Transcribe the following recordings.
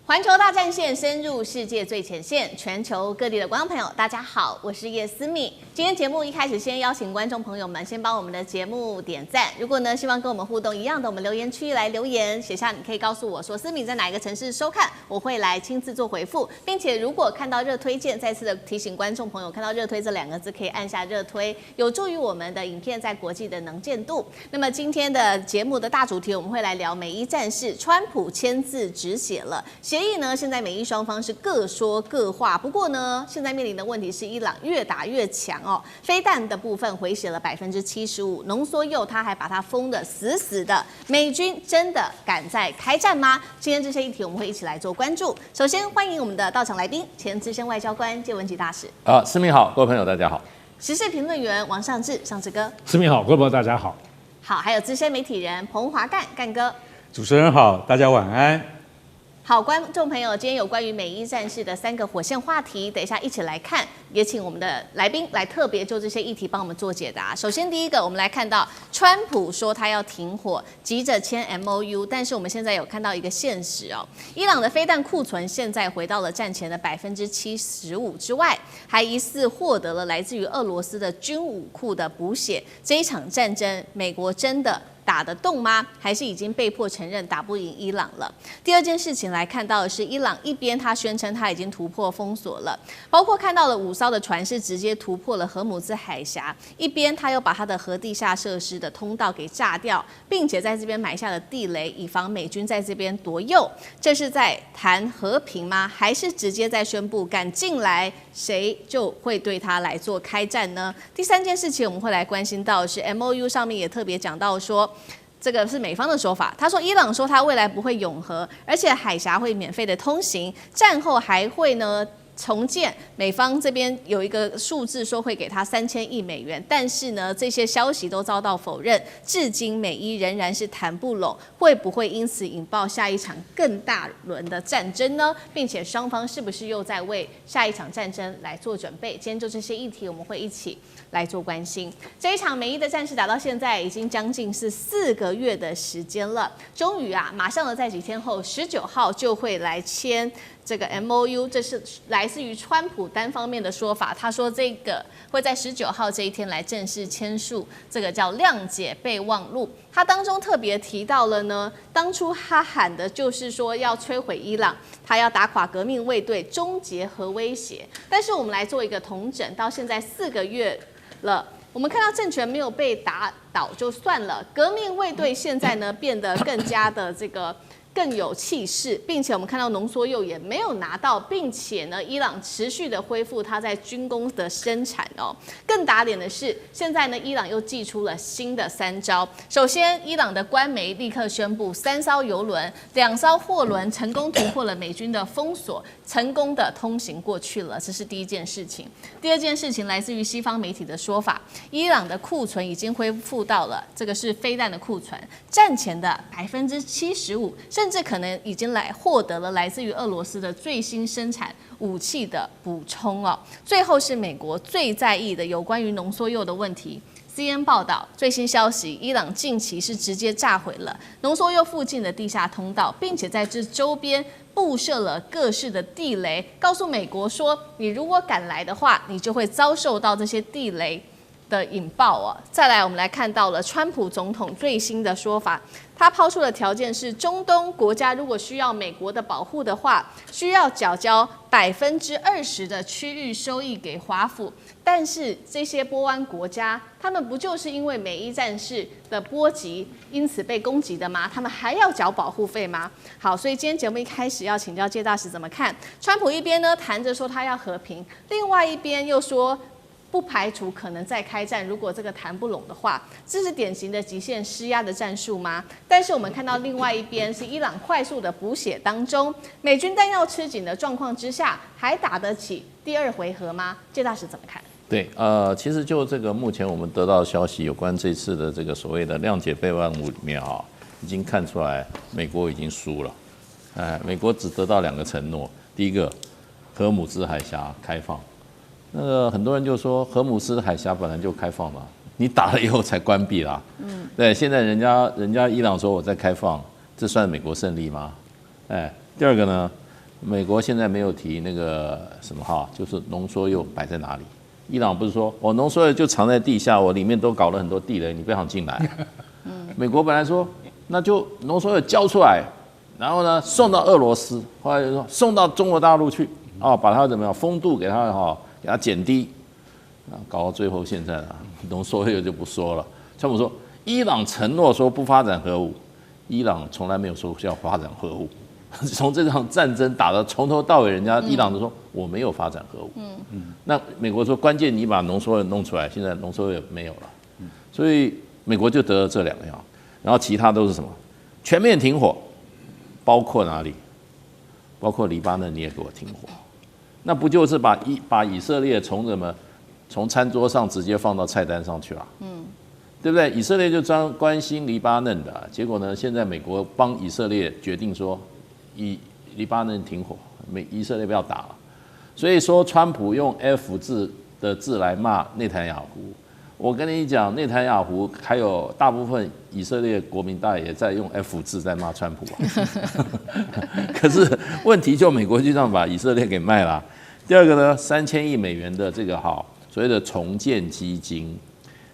环球大战线深入世界最前线，全球各地的观众朋友，大家好，我是叶思敏。今天节目一开始，先邀请观众朋友们先帮我们的节目点赞。如果呢希望跟我们互动一样的，我们留言区来留言，写下你可以告诉我说思敏在哪一个城市收看，我会来亲自做回复，并且如果看到热推荐，再次的提醒观众朋友，看到热推这2个字可以按下热推，有助于我们的影片在国际的能见度。那么今天的节目的大主题，我们会来聊美伊战事，川普签字止血了。协议呢，现在美伊双方是各说各话。不过呢，现在面临的问题是伊朗越打越强哦，飞弹的部分回血了75%，浓缩铀它还把它封得死死的。美军真的敢再开战吗？今天这些议题我们会一起来做关注。首先欢迎我们的到场来宾，前资深外交官介文吉大使。思敏好，各位朋友大家好。时事评论员王尚志，尚志哥。思敏好，各位朋友大家好。好，还有资深媒体人彭华干，干哥。主持人好，大家晚安。好，观众朋友，今天有关于美伊战事的3个火线话题，等一下一起来看，也请我们的来宾来特别就这些议题帮我们做解答。首先第一个，我们来看到川普说他要停火，急着签 MOU， 但是我们现在有看到一个现实哦，伊朗的飞弹库存现在回到了战前的75%之外，还疑似获得了来自于俄罗斯的军武库的补血。这一场战争，美国真的打得动吗？还是已经被迫承认打不赢伊朗了？第二件事情来看到的是，伊朗一边他宣称他已经突破封锁了，包括看到了5艘的船是直接突破了荷姆兹海峡，一边他又把他的核地下设施的通道给炸掉，并且在这边埋下了地雷，以防美军在这边夺铀。这是在谈和平吗？还是直接在宣布敢进来，谁就会对他来做开战呢？第三件事情我们会来关心到的是 MOU 上面也特别讲到说，这个是美方的说法，他说伊朗说他未来不会永和，而且海峡会免费的通行，战后还会呢重建。美方这边有一个数字说会给他3000亿美元，但是呢这些消息都遭到否认，至今美伊仍然是谈不拢，会不会因此引爆下一场更大轮的战争呢？并且双方是不是又在为下一场战争来做准备？今天就这些议题我们会一起来做关心。这一场美伊的战事打到现在已经将近是4个月的时间了，终于啊，马上的在几天后19号就会来签这个 MOU， 这是来自于川普单方面的说法。他说这个会在19号这一天来正式签署这个叫谅解备忘录。他当中特别提到了呢，当初他喊的就是说要摧毁伊朗，他要打垮革命卫队，终结核威胁。但是我们来做一个统整，到现在4个月了，我们看到政权没有被打倒就算了，革命卫队现在呢变得更加的这个更有气势，并且我们看到浓缩铀也没有拿到，并且呢，伊朗持续的恢复它在军工的生产哦。更打脸的是，现在呢，伊朗又祭出了新的3招。首先，伊朗的官媒立刻宣布，3艘油轮、2艘货轮成功突破了美军的封锁，成功的通行过去了，这是第一件事情。第二件事情来自于西方媒体的说法，伊朗的库存已经恢复到了，这个是飞弹的库存，战前的75%，甚至可能已经获得了来自于俄罗斯的最新生产武器的补充哦。最后是美国最在意的有关于浓缩铀的问题。CNN 报道最新消息，伊朗近期是直接炸毁了浓缩铀附近的地下通道，并且在这周边布设了各式的地雷，告诉美国说，你如果敢来的话，你就会遭受到这些地雷的引爆哦。再来，我们来看到了川普总统最新的说法，他抛出的条件是，中东国家如果需要美国的保护的话，需要缴交20%的区域收益给华府。但是这些波湾国家，他们不就是因为美伊战事的波及，因此被攻击的吗？他们还要缴保护费吗？好，所以今天节目一开始要请教介大使怎么看？川普一边呢谈着说他要和平，另外一边又说不排除可能再开战，如果这个谈不拢的话，这是典型的极限施压的战术吗？但是我们看到另外一边是伊朗快速的补血当中，美军弹药吃紧的状况之下，还打得起第2回合吗？介大使怎么看？对，其实就这个目前我们得到的消息，有关这次的这个所谓的谅解备忘录里面啊，已经看出来美国已经输了。美国只得到2个承诺，第一个，荷姆兹海峡开放。那个很多人就说，荷姆兹海峡本来就开放嘛，你打了以后才关闭啦。对，现在人家伊朗说我在开放，这算美国胜利吗？第二个呢，美国现在没有提那个什么哈，就是浓缩铀摆在哪里？伊朗不是说我浓缩铀就藏在地下，我里面都搞了很多地雷，你不想进来？美国本来说那就浓缩铀交出来，然后呢送到俄罗斯，后来就说送到中国大陆去，把它怎么样风度给它给它减低，搞到最后现在浓缩铀就不说了。川普说伊朗承诺说不发展核武，伊朗从来没有说要发展核武。从这场战争打到从头到尾，人家伊朗都说我没有发展核武。那美国说关键你把浓缩铀弄出来，现在浓缩铀没有了，所以美国就得了这2样，然后其他都是什么？全面停火，包括哪里？包括黎巴嫩你也给我停火，那不就是把以色列从餐桌上直接放到菜单上去了？对不对？以色列就关心黎巴嫩的，结果呢，现在美国帮以色列决定说，黎巴嫩停火，以色列不要打了。所以说，川普用 F 字的字来骂内塔尼亚胡，我跟你讲，内塔尼亚胡还有大部分以色列国民大也在用 F 字在骂川普可是问题就美国就这样把以色列给卖了。第二个呢，3000亿美元的这个所谓的重建基金，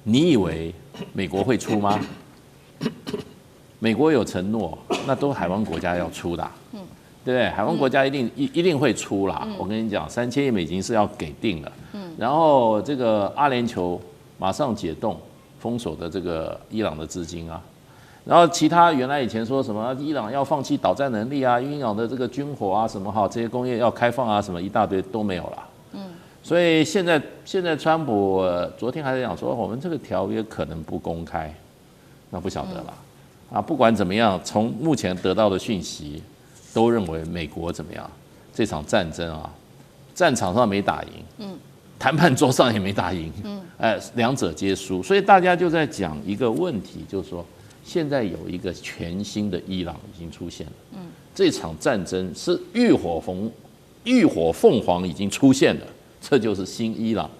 你以为美国会出吗？美国有承诺，那都海湾国家要出的，对不对？海湾国家一定会出啦。我跟你讲，3000亿美金是要给定了。然后这个阿联酋马上解冻封锁的这个伊朗的资金啊，然后其他原来以前说什么伊朗要放弃导弹能力啊，伊朗的这个军火啊什么这些工业要开放啊什么一大堆都没有了。所以现在川普昨天还在讲说我们这个条约可能不公开，那不晓得了。不管怎么样，从目前得到的讯息，都认为美国怎么样？这场战争战场上没打赢，谈判桌上也没打赢，两者皆输。所以大家就在讲一个问题，就是说，现在有一个全新的伊朗已经出现了。这场战争是浴火凤凰已经出现了，这就是新伊朗。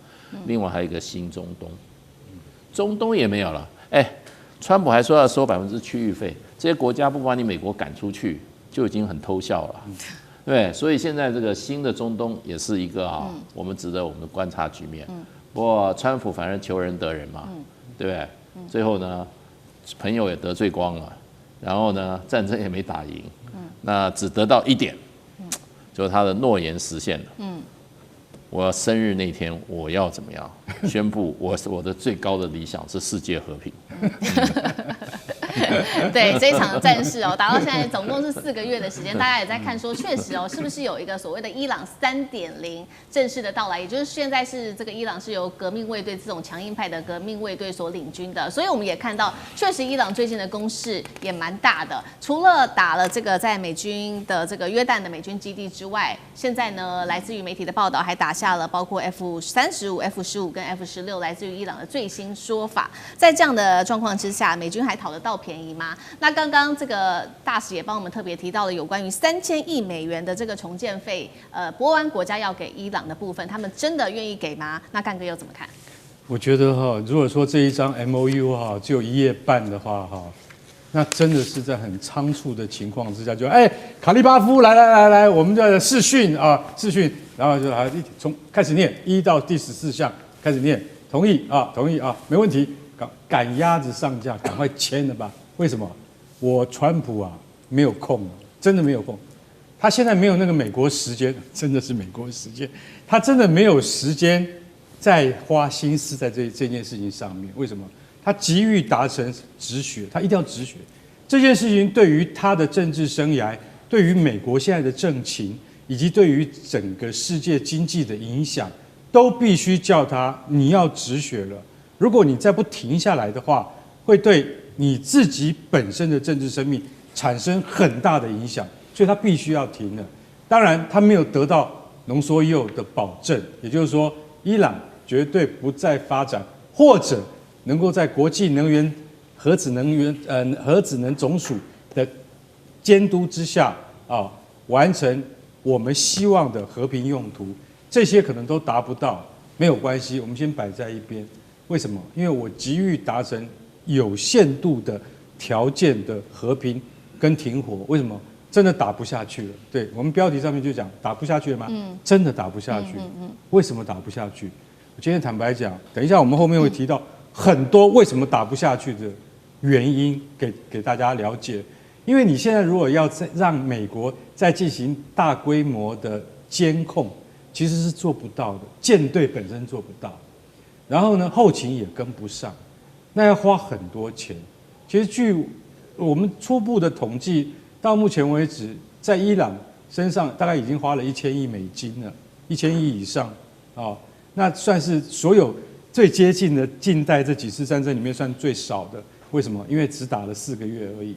另外还有一个新中东，中东也没有了。川普还说要收%区域费，这些国家不把你美国赶出去，就已经很偷笑了，对。所以现在这个新的中东也是一个我们值得我们观察局面。不过川普反正求仁得仁嘛，对不对？最后呢，朋友也得罪光了，然后呢，战争也没打赢，那只得到一点，就是他的诺言实现了。我要生日那天，我要怎么样宣布我的最高的理想是世界和平。对，这一场战事打到现在总共是4个月的时间，大家也在看说，确实是不是有一个所谓的伊朗3.0正式的到来，也就是现在是这个伊朗是由革命卫队这种强硬派的革命卫队所领军的，所以我们也看到，确实伊朗最近的攻势也蛮大的，除了打了这个在美军的这个约旦的美军基地之外，现在呢，来自于媒体的报道还打下了包括 F-35、F-15跟 F-16来自于伊朗的最新说法，在这样的状况之下，美军还讨得到便宜吗？那刚刚这个大使也帮我们特别提到了有关于3000亿美元的这个重建费，波湾国家要给伊朗的部分，他们真的愿意给吗？那干哥又怎么看？我觉得如果说这一张 MOU 只有1页半的话那真的是在很仓促的情况之下，就卡利巴夫来，我们就视讯，然后就从开始念1到第14项开始念，同意没问题，赶鸭子上架，赶快签了吧。为什么？我川普没有空，真的没有空。他现在没有那个美国时间，真的是美国时间，他真的没有时间再花心思在这件事情上面。为什么？他急于达成止血，他一定要止血。这件事情对于他的政治生涯，对于美国现在的政情，以及对于整个世界经济的影响，都必须叫你要止血了。如果你再不停下来的话，会对你自己本身的政治生命产生很大的影响，所以他必须要停了。当然，他没有得到浓缩铀的保证，也就是说，伊朗绝对不再发展，或者能够在国际能源、核子能总署的监督之下完成我们希望的和平用途，这些可能都达不到，没有关系，我们先摆在一边。为什么？因为我急于达成有限度的条件的和平跟停火。为什么？真的打不下去了。对，我们标题上面就讲打不下去了吗？真的打不下去。为什么打不下去？我今天坦白讲，等一下我们后面会提到很多为什么打不下去的原因给大家了解。因为你现在如果要让美国再进行大规模的监控，其实是做不到的，舰队本身做不到，然后呢后勤也跟不上，那要花很多钱。其实据我们初步的统计，到目前为止，在伊朗身上大概已经花了1000亿美金了，1000亿以上哦，那算是所有最接近的近代这几次战争里面算最少的。为什么？因为只打了4个月而已。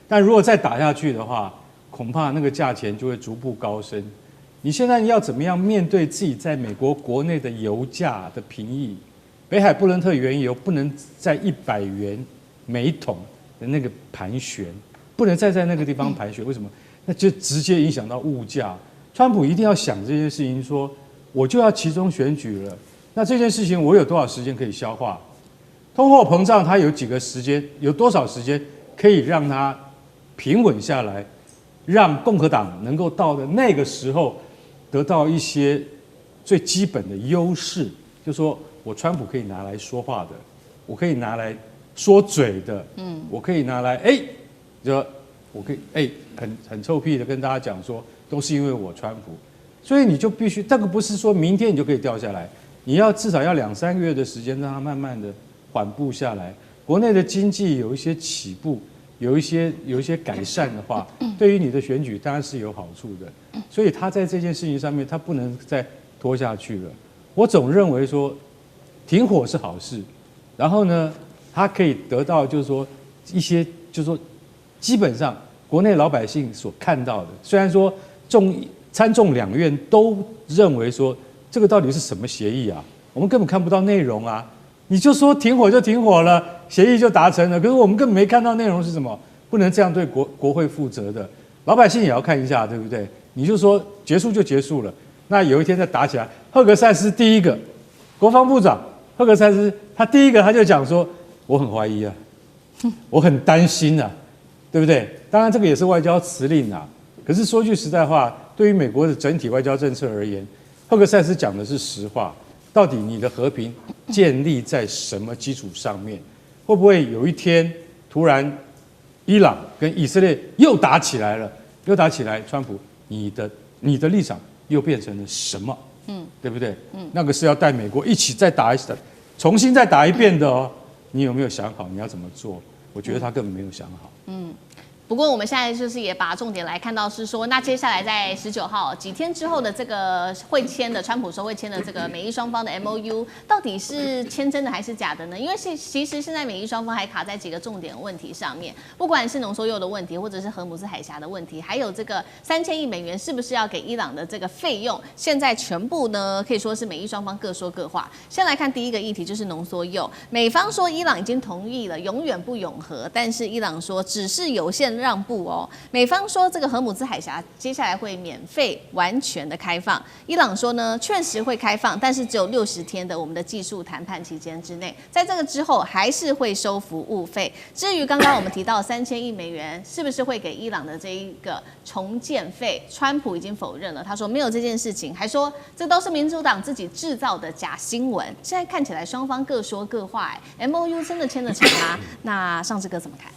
但如果再打下去的话，恐怕那个价钱就会逐步高升。你现在要怎么样面对自己在美国国内的油价的平抑？北海布伦特原油不能在100元每桶的那个盘旋，不能再在那个地方盘旋。为什么？那就直接影响到物价。川普一定要想这件事情，说我就要期中选举了，那这件事情我有多少时间可以消化？通货膨胀它有几个时间，有多少时间可以让它平稳下来，让共和党能够到的那个时候得到一些最基本的优势，就说我川普可以拿来说话的，我可以拿来说嘴的，我可以拿来就我可以很臭屁的跟大家讲说，都是因为我川普，所以你就必须，这个不是说明天你就可以掉下来，你要至少要2-3个月的时间，让它慢慢的缓步下来。国内的经济有一些起步，有一些改善的话，对于你的选举当然是有好处的。所以他在这件事情上面，他不能再拖下去了。我总认为说，停火是好事，然后呢，他可以得到就是说一些就是说，基本上国内老百姓所看到的，虽然说参众两院都认为说这个到底是什么协议啊，我们根本看不到内容啊。你就说停火就停火了，协议就达成了，可是我们根本没看到内容是什么，不能这样对国会负责的。老百姓也要看一下，对不对？你就说结束就结束了，那有一天再打起来。赫格塞斯第一个国防部长赫格塞斯，他第一个他就讲说，我很怀疑啊，我很担心啊，对不对？当然这个也是外交辞令啊，可是说句实在话，对于美国的整体外交政策而言，赫格塞斯讲的是实话。到底你的和平建立在什么基础上面？会不会有一天突然伊朗跟以色列又打起来了？又打起来，川普你的立场又变成了什么？对不对？那个是要带美国一起再打重新再打一遍的哦。你有没有想好你要怎么做？我觉得他根本没有想好。不过我们现在就是也把重点来看到是说，那接下来在19号几天之后的这个会签的川普说会签的这个美伊双方的 MOU， 到底是签真的还是假的呢？因为其实现在美伊双方还卡在几个重点问题上面，不管是浓缩铀的问题，或者是荷姆斯海峡的问题，还有这个3000亿美元是不是要给伊朗的这个费用，现在全部呢可以说是美伊双方各说各话。先来看第一个议题，就是浓缩铀，美方说伊朗已经同意了永远不永和，但是伊朗说只是有限让步哦。美方说这个荷姆斯海峡接下来会免费完全的开放，伊朗说呢确实会开放，但是只有60天的我们的技术谈判期间之内，在这个之后还是会收服务费。至于刚刚我们提到3000亿美元是不是会给伊朗的这一个重建费，川普已经否认了，他说没有这件事情，还说这都是民主党自己制造的假新闻。现在看起来双方各说各话，MOU 真的签得成吗？那尚志哥怎么看？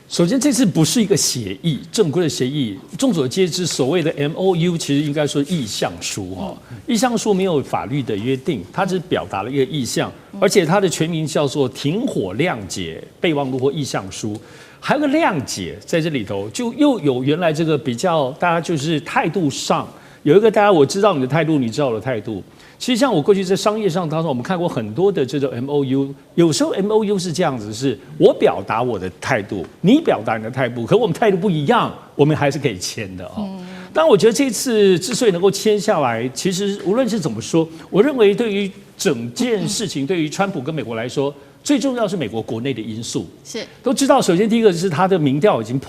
首先，这次不是一个协议，正规的协议。众所皆知，所谓的 MOU 其实应该说意向书哈。意向书没有法律的约定，它只表达了一个意向，而且它的全名叫做停火谅解备忘录或意向书。还有个谅解在这里头，就又有原来这个比较，大家就是态度上有一个大家我知道你的态度，你知道我的态度。其实像我过去在商业上当中，我们看过很多的这种 MOU， 有时候 MOU 是这样子，是我表达我的态度，你表达你的态度，可我们态度不一样，我们还是可以签的哦。但我觉得这次之所以能够签下来，其实无论是怎么说，我认为对于整件事情，对于川普跟美国来说，最重要是美国国内的因素。是都知道，首先第一个是他的民调已经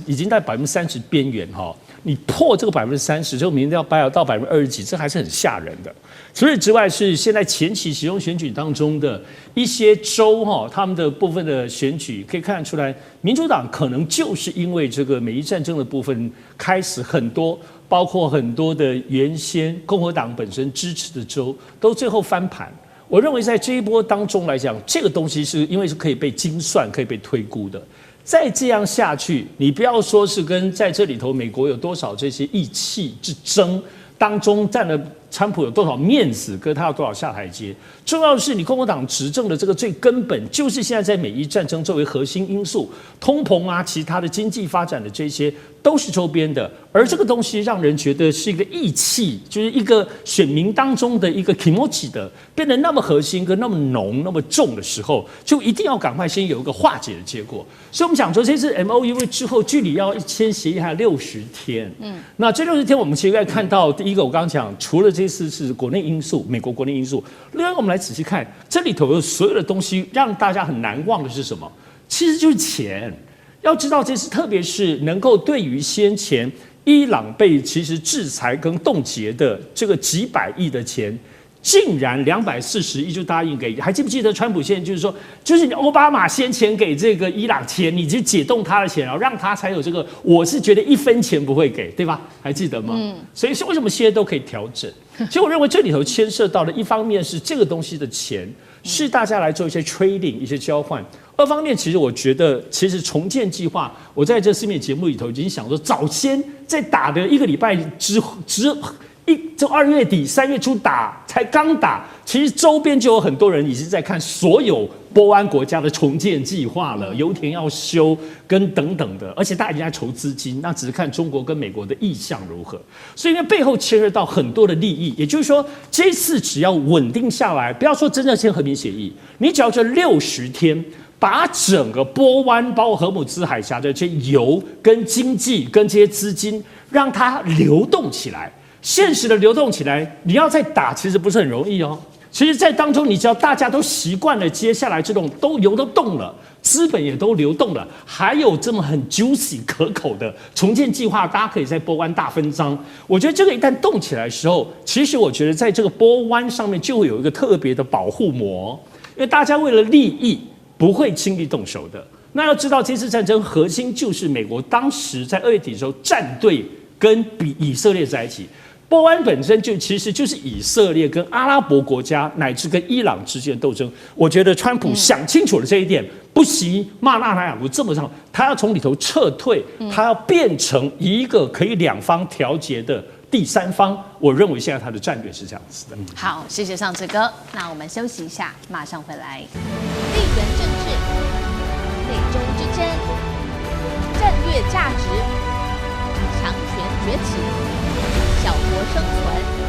已经在30%边缘哈。你破这个30%，之后明天要掰到20%几，这还是很吓人的。除此之外，是现在前期其中选举当中的一些州他们的部分的选举可以看得出来，民主党可能就是因为这个美伊战争的部分开始很多，包括很多的原先共和党本身支持的州都最后翻盘。我认为在这一波当中来讲，这个东西是因为是可以被精算、可以被推估的。再这样下去，你不要说是跟在这里头美国有多少这些意气之争当中占了川普有多少面子，跟他有多少下台阶。重要的是，你共和党执政的这个最根本，就是现在在美伊战争作为核心因素，通膨啊，其他的经济发展的这些都是周边的。而这个东西让人觉得是一个义气，就是一个选民当中的一个 kimochi 的，变得那么核心跟那么浓、那么重的时候，就一定要赶快先有一个化解的结果。所以我们讲说，这次 MOU 之后距离要签协议还有60天。那这60天我们其实可以看到，第一个我刚刚讲，除了这次是国内因素，美国国内因素，另外我们来仔细看这里头有所有的东西，让大家很难忘的是什么？其实就是钱。要知道，这次特别是能够对于先前伊朗被其实制裁跟冻结的这个几百亿的钱，竟然240亿就答应给，还记不记得川普现在就是说，就是奥巴马先前给这个伊朗钱，你就解冻他的钱，然后让他才有这个，我是觉得1分钱不会给，对吧？还记得吗？所以为什么现在都可以调整？其实我认为这里头牵涉到的一方面是这个东西的钱是大家来做一些 trading 一些交换。二方面，其实我觉得，其实重建计划，我在这4面节目里头已经想说，早先在打的1个礼拜就2月底3月初打，才刚打，其实周边就有很多人已经在看所有波湾国家的重建计划了，油田要修跟等等的，而且大家已经在筹资金，那只是看中国跟美国的意向如何。所以因为背后牵涉到很多的利益，也就是说，这次只要稳定下来，不要说真正签和平协议，你只要这60天。把整个波湾，包括荷姆兹海峡的这些油跟经济跟这些资金，让它流动起来，现实的流动起来，你要再打，其实不是很容易哦。其实，在当中，你只要大家都习惯了，接下来这种油都动了，资本也都流动了，还有这么很 juicy 可口的重建计划，大家可以在波湾大分赃。我觉得这个一旦动起来的时候，其实我觉得在这个波湾上面就会有一个特别的保护膜，因为大家为了利益。不会轻易动手的。那要知道，这次战争核心就是美国当时在2月底的时候站队跟以色列在一起。波湾本身就其实就是以色列跟阿拉伯国家乃至跟伊朗之间的斗争。我觉得川普想清楚了这一点，不惜骂纳坦雅胡这么长，他要从里头撤退，他要变成一个可以两方调节的第三方。我认为现在他的战略是这样子的。好，谢谢上志哥。那我们休息一下，马上回来。地缘政治、美中之争、战略价值、强权崛起、小国生存。